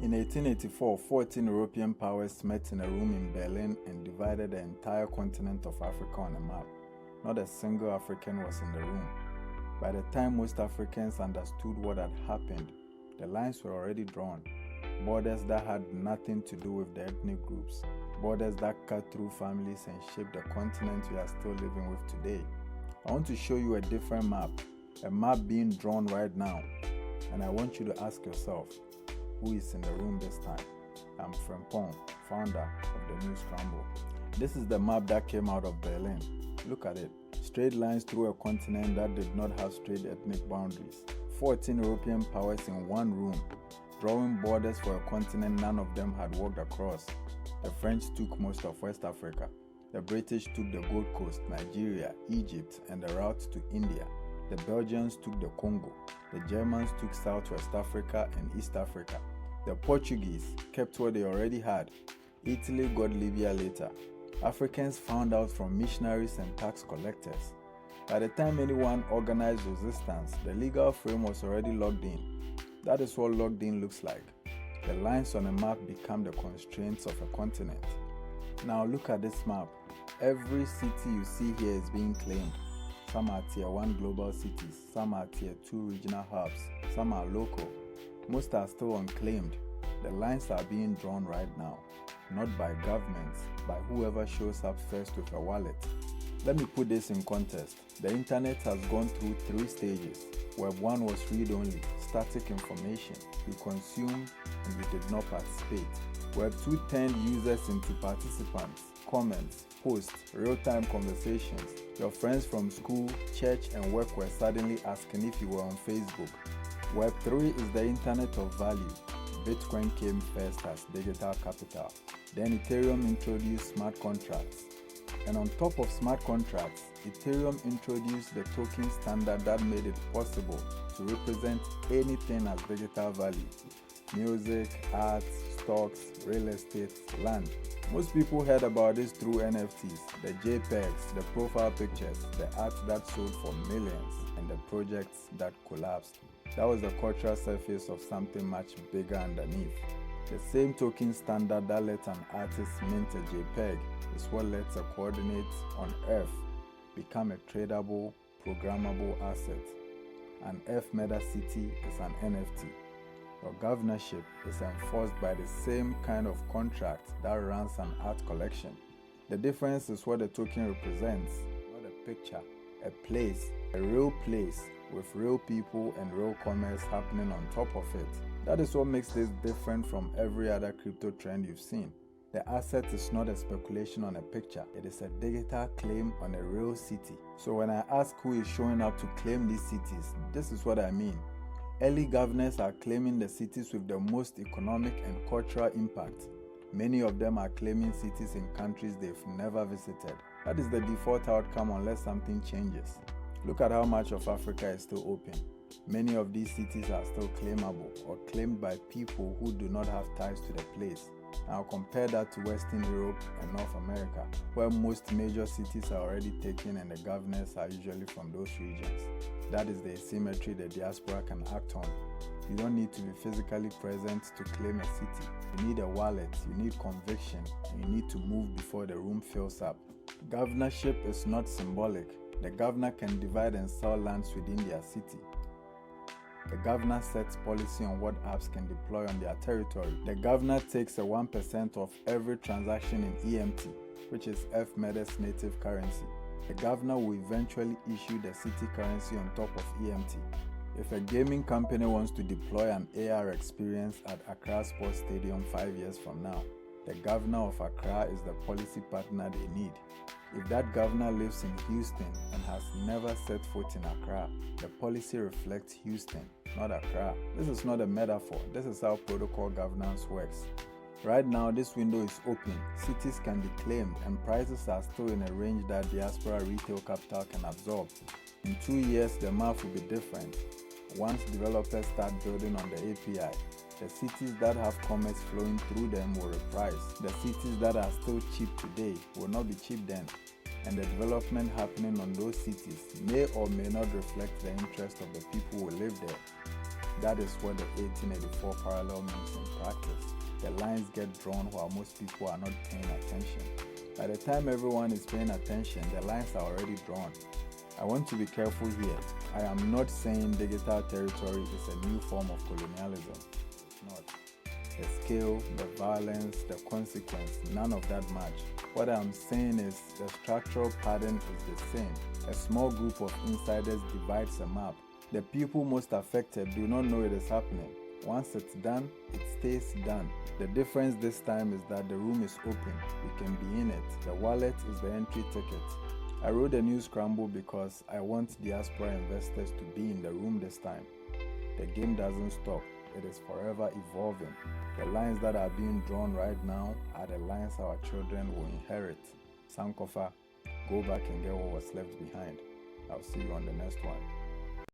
In 1884, 14 European powers met in a room in Berlin and divided the entire continent of Africa on a map. Not a single African was in the room. By the time most Africans understood what had happened, the lines were already drawn. Borders that had nothing to do with the ethnic groups. Borders that cut through families and shaped the continent we are still living with today. I want to show you a different map, a map being drawn right now. And I want you to ask yourself, who is in the room this time? I'm Frimpong, founder of the new Scramble. This is the map that came out of Berlin. Look at it. Straight lines through a continent that did not have straight ethnic boundaries. 14 European powers in one room, drawing borders for a continent none of them had walked across. The French took most of West Africa. The British took the Gold Coast, Nigeria, Egypt, and the route to India. The Belgians took the Congo. The Germans took Southwest Africa and East Africa. The Portuguese kept what they already had. Italy got Libya later. Africans found out from missionaries and tax collectors. By the time anyone organized resistance, the legal frame was already locked in. That is what locked in looks like. The lines on a map become the constraints of a continent. Now look at this map. Every city you see here is being claimed. Some are tier 1 global cities, some are tier 2 regional hubs, some are local. Most are still unclaimed. The lines are being drawn right now, not by governments, by whoever shows up first with a wallet. Let me put this in context. The internet has gone through 3 stages. Web 1 was read-only, static information. You consumed and you did not participate. Web 2 turned users into participants, comments, posts, real-time conversations. Your friends from school, church, and work were suddenly asking if you were on Facebook. Web 3 is the internet of value. Bitcoin came first as digital capital. Then Ethereum introduced smart contracts. And on top of smart contracts, Ethereum introduced the token standard that made it possible to represent anything as digital value. Music, art, stocks, real estate, land. Most people heard about this through NFTs, the JPEGs, the profile pictures, the art that sold for millions, and the projects that collapsed. That was the cultural surface of something much bigger underneath. The same token standard that lets an artist mint a JPEG is what lets a coordinate on Earth become a tradable, programmable asset. An EarthMeta city is an NFT. Your governorship is enforced by the same kind of contract that runs an art collection. The difference is what the token represents, not a picture, a place, a real place with real people and real commerce happening on top of it. That is what makes this different from every other crypto trend you've seen. The asset is not a speculation on a picture, it is a digital claim on a real city. So when I ask who is showing up to claim these cities, this is what I mean. Early governors are claiming the cities with the most economic and cultural impact. Many of them are claiming cities in countries they've never visited. That is the default outcome unless something changes. Look at how much of Africa is still open. Many of these cities are still claimable or claimed by people who do not have ties to the place. Now compare that to Western Europe and North America, where most major cities are already taken and the governors are usually from those regions. That is the asymmetry the diaspora can act on. You don't need to be physically present to claim a city. You need a wallet, you need conviction, and you need to move before the room fills up. Governorship is not symbolic. The governor can divide and sell lands within their city. The governor sets policy on what apps can deploy on their territory. The governor takes a 1% of every transaction in EMT, which is EarthMeta's native currency. The governor will eventually issue the city currency on top of EMT. If a gaming company wants to deploy an AR experience at Accra Sports Stadium 5 years from now, the governor of Accra is the policy partner they need. If that governor lives in Houston and has never set foot in Accra, the policy reflects Houston, not Accra. This is not a metaphor. This is how protocol governance works. Right now, this window is open. Cities can be claimed and prices are still in a range that diaspora retail capital can absorb. In 2 years, the math will be different. Once developers start building on the API, the cities that have commerce flowing through them will reprice. The cities that are still cheap today will not be cheap then. And the development happening on those cities may or may not reflect the interest of the people who live there. That is what the 1884 parallel means in practice. The lines get drawn while most people are not paying attention. By the time everyone is paying attention, the lines are already drawn. I want to be careful here. I am not saying digital territory is a new form of colonialism. It's not. The scale, the violence, the consequence, none of that match. What I'm saying is the structural pattern is the same. A small group of insiders divides a map. The people most affected do not know it is happening. Once it's done, it stays done. The difference this time is that the room is open. We can be in it. The wallet is the entry ticket. I wrote a new Scramble because I want diaspora investors to be in the room this time. The game doesn't stop. It is forever evolving. The lines that are being drawn right now are the lines our children will inherit. Sankofa, go back and get what was left behind. I'll see you on the next one.